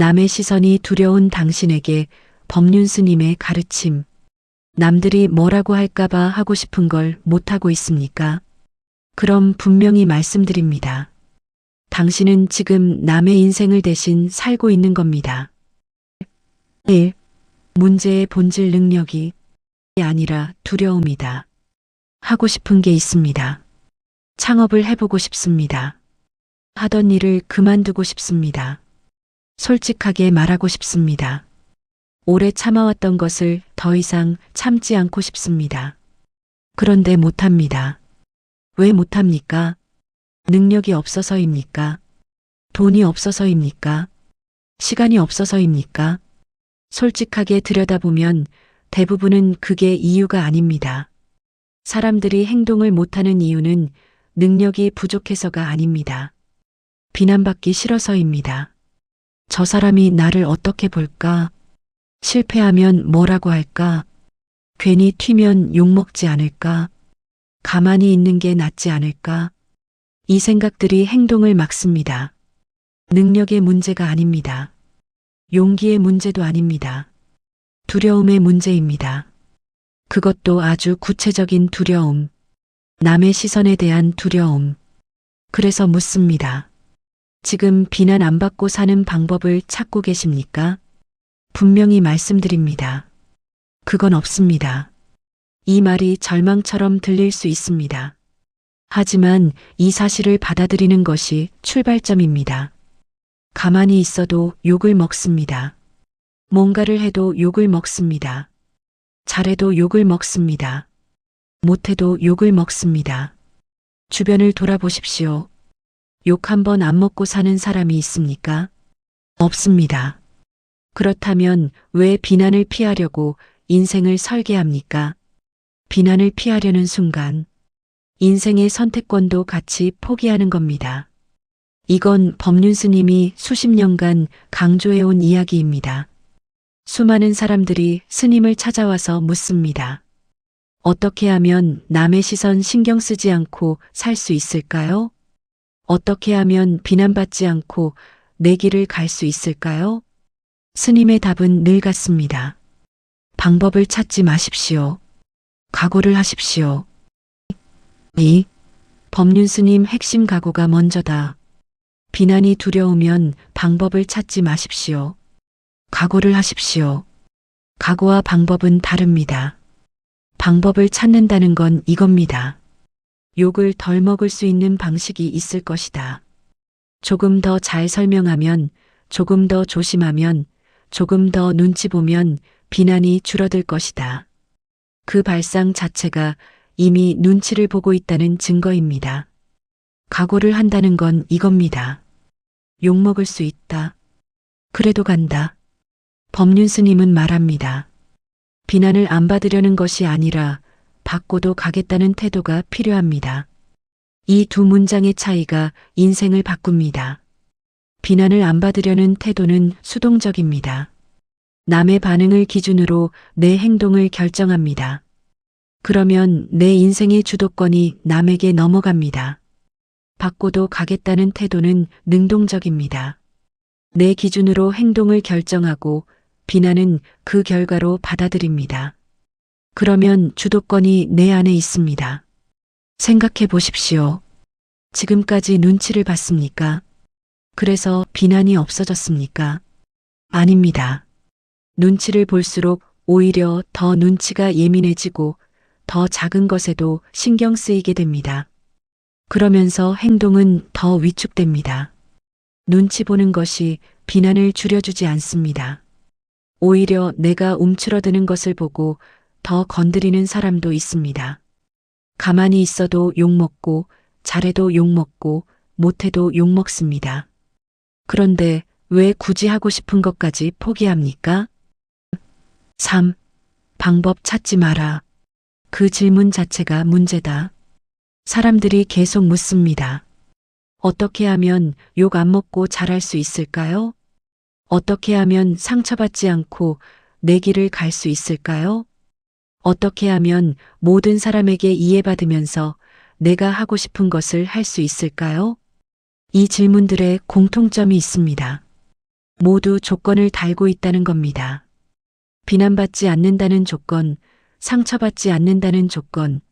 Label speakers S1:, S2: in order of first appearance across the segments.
S1: 남의 시선이 두려운 당신에게 법륜 스님의 가르침. 남들이 뭐라고 할까봐 하고 싶은 걸 못하고 있습니까? 그럼 분명히 말씀드립니다. 당신은 지금 남의 인생을 대신 살고 있는 겁니다. 1. 문제의 본질 능력이 아니라 두려움이다. 하고 싶은 게 있습니다. 창업을 해보고 싶습니다. 하던 일을 그만두고 싶습니다. 솔직하게 말하고 싶습니다. 오래 참아왔던 것을 더 이상 참지 않고 싶습니다. 그런데 못합니다. 왜 못합니까? 능력이 없어서입니까? 돈이 없어서입니까? 시간이 없어서입니까? 솔직하게 들여다보면 대부분은 그게 이유가 아닙니다. 사람들이 행동을 못하는 이유는 능력이 부족해서가 아닙니다. 비난받기 싫어서입니다. 저 사람이 나를 어떻게 볼까? 실패하면 뭐라고 할까? 괜히 튀면 욕먹지 않을까? 가만히 있는 게 낫지 않을까? 이 생각들이 행동을 막습니다. 능력의 문제가 아닙니다. 용기의 문제도 아닙니다. 두려움의 문제입니다. 그것도 아주 구체적인 두려움. 남의 시선에 대한 두려움. 그래서 묻습니다. 지금 비난 안 받고 사는 방법을 찾고 계십니까? 분명히 말씀드립니다. 그건 없습니다. 이 말이 절망처럼 들릴 수 있습니다. 하지만 이 사실을 받아들이는 것이 출발점입니다. 가만히 있어도 욕을 먹습니다. 뭔가를 해도 욕을 먹습니다. 잘해도 욕을 먹습니다. 못해도 욕을 먹습니다. 주변을 돌아보십시오. 욕 한 번 안 먹고 사는 사람이 있습니까? 없습니다. 그렇다면 왜 비난을 피하려고 인생을 설계합니까? 비난을 피하려는 순간 인생의 선택권도 같이 포기하는 겁니다. 이건 법륜 스님이 수십 년간 강조해온 이야기입니다. 수많은 사람들이 스님을 찾아와서 묻습니다. 어떻게 하면 남의 시선 신경 쓰지 않고 살 수 있을까요? 어떻게 하면 비난받지 않고 내 길을 갈 수 있을까요? 스님의 답은 늘 같습니다. 방법을 찾지 마십시오. 각오를 하십시오. 2. 법륜 스님 핵심 각오가 먼저다. 비난이 두려우면 방법을 찾지 마십시오. 각오를 하십시오. 각오와 방법은 다릅니다. 방법을 찾는다는 건 이겁니다. 욕을 덜 먹을 수 있는 방식이 있을 것이다. 조금 더 잘 설명하면, 조금 더 조심하면, 조금 더 눈치 보면 비난이 줄어들 것이다. 그 발상 자체가 이미 눈치를 보고 있다는 증거입니다. 각오를 한다는 건 이겁니다. 욕먹을 수 있다. 그래도 간다. 법륜 스님은 말합니다. 비난을 안 받으려는 것이 아니라 받고도 가겠다는 태도가 필요합니다. 이 두 문장의 차이가 인생을 바꿉니다. 비난을 안 받으려는 태도는 수동적입니다. 남의 반응을 기준으로 내 행동을 결정합니다. 그러면 내 인생의 주도권이 남에게 넘어갑니다. 받고도 가겠다는 태도는 능동적입니다. 내 기준으로 행동을 결정하고 비난은 그 결과로 받아들입니다. 그러면 주도권이 내 안에 있습니다. 생각해 보십시오. 지금까지 눈치를 봤습니까? 그래서 비난이 없어졌습니까? 아닙니다. 눈치를 볼수록 오히려 더 눈치가 예민해지고 더 작은 것에도 신경 쓰이게 됩니다. 그러면서 행동은 더 위축됩니다. 눈치 보는 것이 비난을 줄여주지 않습니다. 오히려 내가 움츠러드는 것을 보고 더 건드리는 사람도 있습니다. 가만히 있어도 욕먹고 잘해도 욕먹고 못해도 욕먹습니다. 그런데 왜 굳이 하고 싶은 것까지 포기합니까? 3. 방법 찾지 마라. 그 질문 자체가 문제다. 사람들이 계속 묻습니다. 어떻게 하면 욕 안 먹고 잘할 수 있을까요? 어떻게 하면 상처받지 않고 내 길을 갈 수 있을까요? 어떻게 하면 모든 사람에게 이해받으면서 내가 하고 싶은 것을 할 수 있을까요? 이 질문들에 공통점이 있습니다. 모두 조건을 달고 있다는 겁니다. 비난받지 않는다는 조건, 상처받지 않는다는 조건,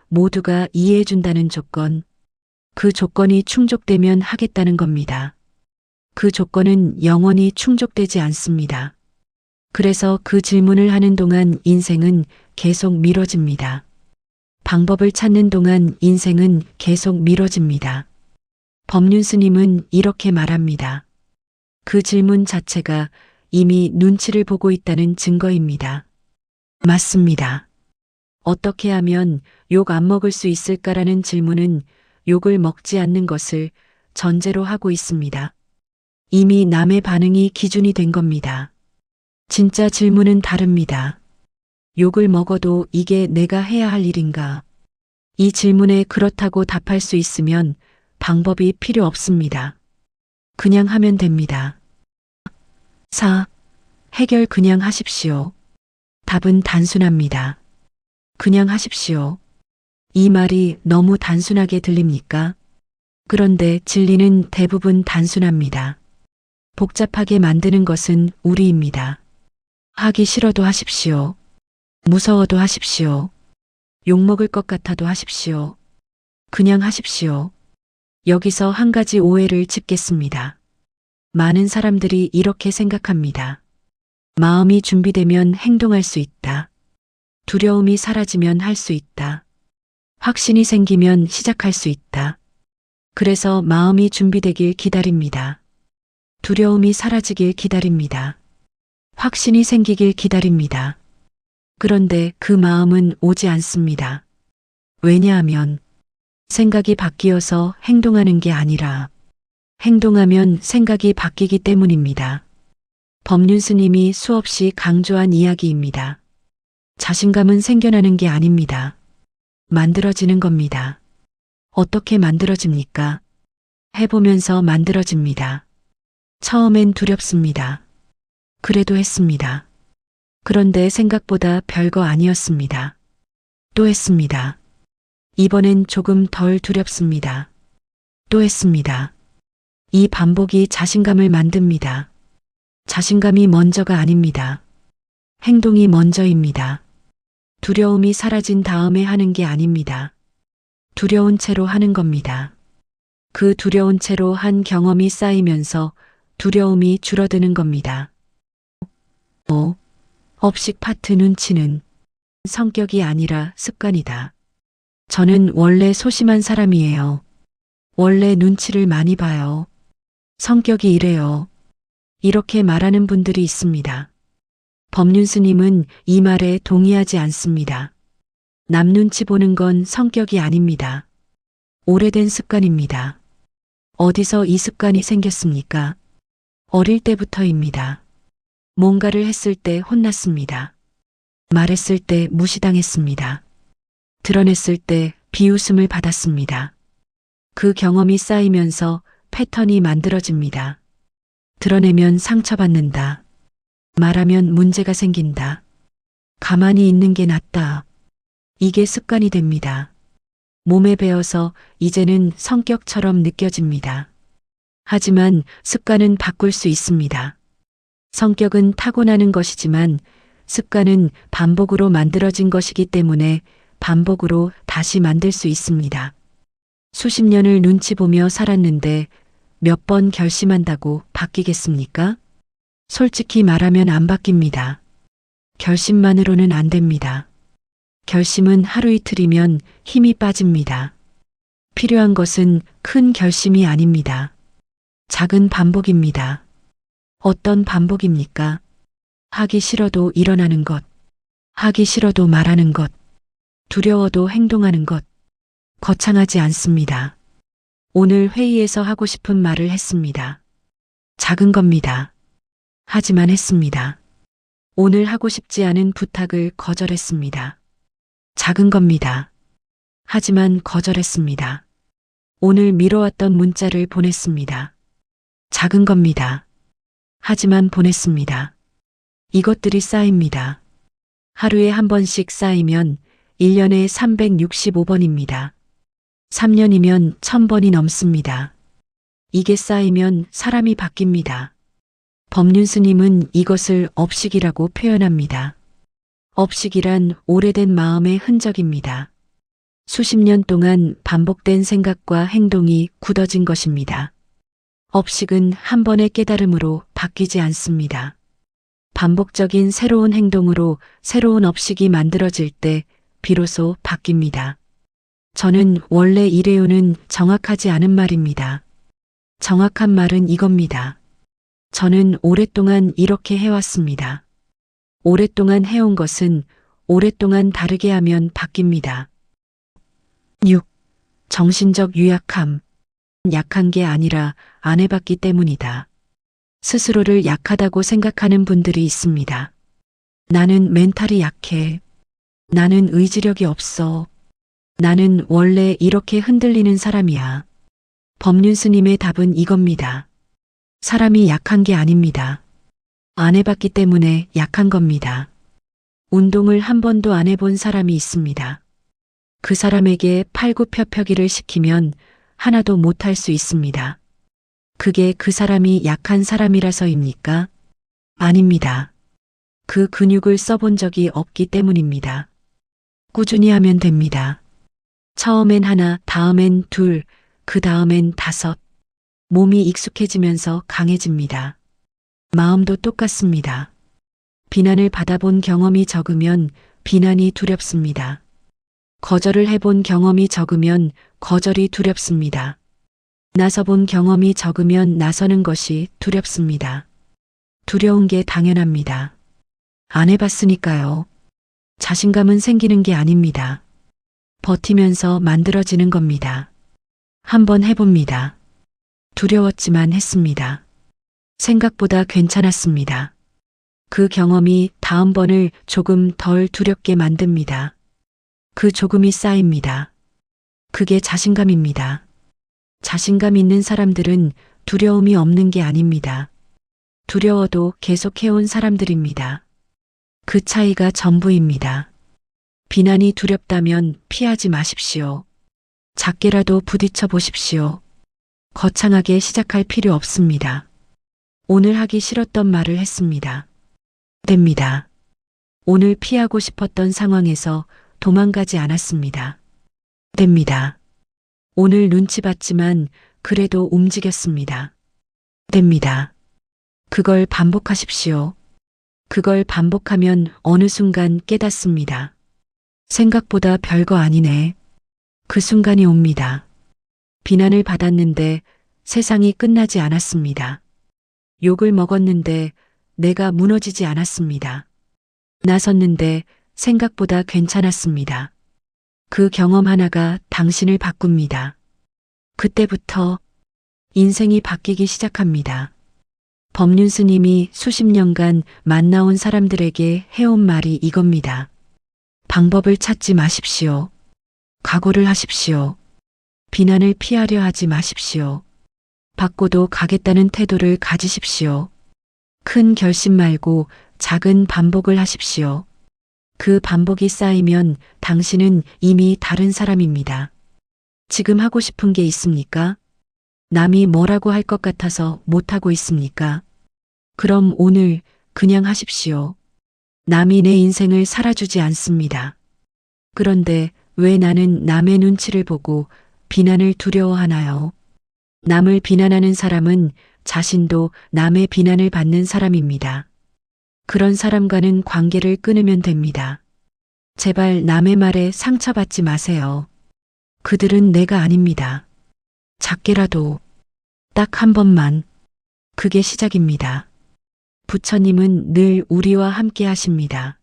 S1: 모두가 이해해준다는 조건, 그 조건이 충족되면 하겠다는 겁니다. 그 조건은 영원히 충족되지 않습니다. 그래서 그 질문을 하는 동안 인생은 계속 미뤄집니다. 방법을 찾는 동안 인생은 계속 미뤄집니다. 법륜 스님은 이렇게 말합니다. 그 질문 자체가 이미 눈치를 보고 있다는 증거입니다. 맞습니다. 어떻게 하면 욕 안 먹을 수 있을까라는 질문은 욕을 먹지 않는 것을 전제로 하고 있습니다. 이미 남의 반응이 기준이 된 겁니다. 진짜 질문은 다릅니다. 욕을 먹어도 이게 내가 해야 할 일인가? 이 질문에 그렇다고 답할 수 있으면 방법이 필요 없습니다. 그냥 하면 됩니다. 4. 해결 그냥 하십시오. 답은 단순합니다. 그냥 하십시오. 이 말이 너무 단순하게 들립니까? 그런데 진리는 대부분 단순합니다. 복잡하게 만드는 것은 우리입니다. 하기 싫어도 하십시오. 무서워도 하십시오. 욕먹을 것 같아도 하십시오. 그냥 하십시오. 여기서 한 가지 오해를 짚겠습니다. 많은 사람들이 이렇게 생각합니다. 마음이 준비되면 행동할 수 있다. 두려움이 사라지면 할 수 있다. 확신이 생기면 시작할 수 있다. 그래서 마음이 준비되길 기다립니다. 두려움이 사라지길 기다립니다. 확신이 생기길 기다립니다. 그런데 그 마음은 오지 않습니다. 왜냐하면 생각이 바뀌어서 행동하는 게 아니라 행동하면 생각이 바뀌기 때문입니다. 법륜 스님이 수없이 강조한 이야기입니다. 자신감은 생겨나는 게 아닙니다. 만들어지는 겁니다. 어떻게 만들어집니까? 해보면서 만들어집니다. 처음엔 두렵습니다. 그래도 했습니다. 그런데 생각보다 별거 아니었습니다. 또 했습니다. 이번엔 조금 덜 두렵습니다. 또 했습니다. 이 반복이 자신감을 만듭니다. 자신감이 먼저가 아닙니다. 행동이 먼저입니다. 두려움이 사라진 다음에 하는 게 아닙니다. 두려운 채로 하는 겁니다. 그 두려운 채로 한 경험이 쌓이면서 두려움이 줄어드는 겁니다. 5. 업식 파트 눈치는 성격이 아니라 습관이다. 저는 원래 소심한 사람이에요. 원래 눈치를 많이 봐요. 성격이 이래요. 이렇게 말하는 분들이 있습니다. 법륜 스님은 이 말에 동의하지 않습니다. 남 눈치 보는 건 성격이 아닙니다. 오래된 습관입니다. 어디서 이 습관이 생겼습니까? 어릴 때부터입니다. 뭔가를 했을 때 혼났습니다. 말했을 때 무시당했습니다. 드러냈을 때 비웃음을 받았습니다. 그 경험이 쌓이면서 패턴이 만들어집니다. 드러내면 상처받는다. 말하면 문제가 생긴다. 가만히 있는 게 낫다. 이게 습관이 됩니다. 몸에 배어서 이제는 성격처럼 느껴집니다. 하지만 습관은 바꿀 수 있습니다. 성격은 타고나는 것이지만 습관은 반복으로 만들어진 것이기 때문에 반복으로 다시 만들 수 있습니다. 수십 년을 눈치 보며 살았는데 몇 번 결심한다고 바뀌겠습니까? 솔직히 말하면 안 바뀝니다. 결심만으로는 안 됩니다. 결심은 하루 이틀이면 힘이 빠집니다. 필요한 것은 큰 결심이 아닙니다. 작은 반복입니다. 어떤 반복입니까? 하기 싫어도 일어나는 것, 하기 싫어도 말하는 것, 두려워도 행동하는 것, 거창하지 않습니다. 오늘 회의에서 하고 싶은 말을 했습니다. 작은 겁니다. 하지만 했습니다. 오늘 하고 싶지 않은 부탁을 거절했습니다. 작은 겁니다. 하지만 거절했습니다. 오늘 미뤄왔던 문자를 보냈습니다. 작은 겁니다. 하지만 보냈습니다. 이것들이 쌓입니다. 하루에 한 번씩 쌓이면 1년에 365번입니다. 3년이면 1000번이 넘습니다. 이게 쌓이면 사람이 바뀝니다. 법륜 스님은 이것을 업식이라고 표현합니다. 업식이란 오래된 마음의 흔적입니다. 수십 년 동안 반복된 생각과 행동이 굳어진 것입니다. 업식은 한 번의 깨달음으로 바뀌지 않습니다. 반복적인 새로운 행동으로 새로운 업식이 만들어질 때 비로소 바뀝니다. 저는 원래 이래요는 정확하지 않은 말입니다. 정확한 말은 이겁니다. 저는 오랫동안 이렇게 해왔습니다. 오랫동안 해온 것은 오랫동안 다르게 하면 바뀝니다. 6. 정신적 유약함. 약한 게 아니라 안 해봤기 때문이다. 스스로를 약하다고 생각하는 분들이 있습니다. 나는 멘탈이 약해. 나는 의지력이 없어. 나는 원래 이렇게 흔들리는 사람이야. 법륜 스님의 답은 이겁니다. 사람이 약한 게 아닙니다. 안 해봤기 때문에 약한 겁니다. 운동을 한 번도 안 해본 사람이 있습니다. 그 사람에게 팔굽혀펴기를 시키면 하나도 못할 수 있습니다. 그게 그 사람이 약한 사람이라서입니까? 아닙니다. 그 근육을 써본 적이 없기 때문입니다. 꾸준히 하면 됩니다. 처음엔 하나, 다음엔 둘, 그 다음엔 5. 몸이 익숙해지면서 강해집니다. 마음도 똑같습니다. 비난을 받아본 경험이 적으면 비난이 두렵습니다. 거절을 해본 경험이 적으면 거절이 두렵습니다. 나서본 경험이 적으면 나서는 것이 두렵습니다. 두려운 게 당연합니다. 안 해봤으니까요. 자신감은 생기는 게 아닙니다. 버티면서 만들어지는 겁니다. 한번 해봅니다. 두려웠지만 했습니다. 생각보다 괜찮았습니다. 그 경험이 다음번을 조금 덜 두렵게 만듭니다. 그 조금이 쌓입니다. 그게 자신감입니다. 자신감 있는 사람들은 두려움이 없는 게 아닙니다. 두려워도 계속 해온 사람들입니다. 그 차이가 전부입니다. 비난이 두렵다면 피하지 마십시오. 작게라도 부딪혀 보십시오. 거창하게 시작할 필요 없습니다. 오늘 하기 싫었던 말을 했습니다. 됩니다. 오늘 피하고 싶었던 상황에서 도망가지 않았습니다. 됩니다. 오늘 눈치 봤지만 그래도 움직였습니다. 됩니다. 그걸 반복하십시오. 그걸 반복하면 어느 순간 깨닫습니다. 생각보다 별거 아니네. 그 순간이 옵니다. 비난을 받았는데 세상이 끝나지 않았습니다. 욕을 먹었는데 내가 무너지지 않았습니다. 나섰는데 생각보다 괜찮았습니다. 그 경험 하나가 당신을 바꿉니다. 그때부터 인생이 바뀌기 시작합니다. 법륜 스님이 수십 년간 만나온 사람들에게 해온 말이 이겁니다. 방법을 찾지 마십시오. 각오를 하십시오. 비난을 피하려 하지 마십시오. 받고도 가겠다는 태도를 가지십시오. 큰 결심 말고 작은 반복을 하십시오. 그 반복이 쌓이면 당신은 이미 다른 사람입니다. 지금 하고 싶은 게 있습니까? 남이 뭐라고 할 것 같아서 못하고 있습니까? 그럼 오늘 그냥 하십시오. 남이 내 인생을 살아주지 않습니다. 그런데 왜 나는 남의 눈치를 보고 비난을 두려워하나요? 남을 비난하는 사람은 자신도 남의 비난을 받는 사람입니다. 그런 사람과는 관계를 끊으면 됩니다. 제발 남의 말에 상처받지 마세요. 그들은 내가 아닙니다. 작게라도 딱 한 번만. 그게 시작입니다. 부처님은 늘 우리와 함께 하십니다.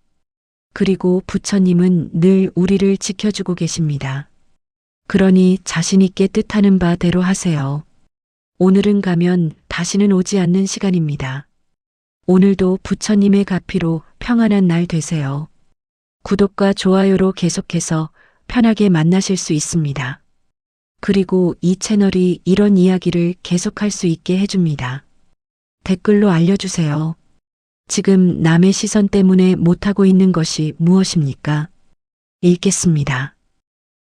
S1: 그리고 부처님은 늘 우리를 지켜주고 계십니다. 그러니 자신 있게 뜻하는 바대로 하세요. 오늘은 가면 다시는 오지 않는 시간입니다. 오늘도 부처님의 가피로 평안한 날 되세요. 구독과 좋아요로 계속해서 편하게 만나실 수 있습니다. 그리고 이 채널이 이런 이야기를 계속할 수 있게 해줍니다. 댓글로 알려주세요. 지금 남의 시선 때문에 못하고 있는 것이 무엇입니까? 읽겠습니다.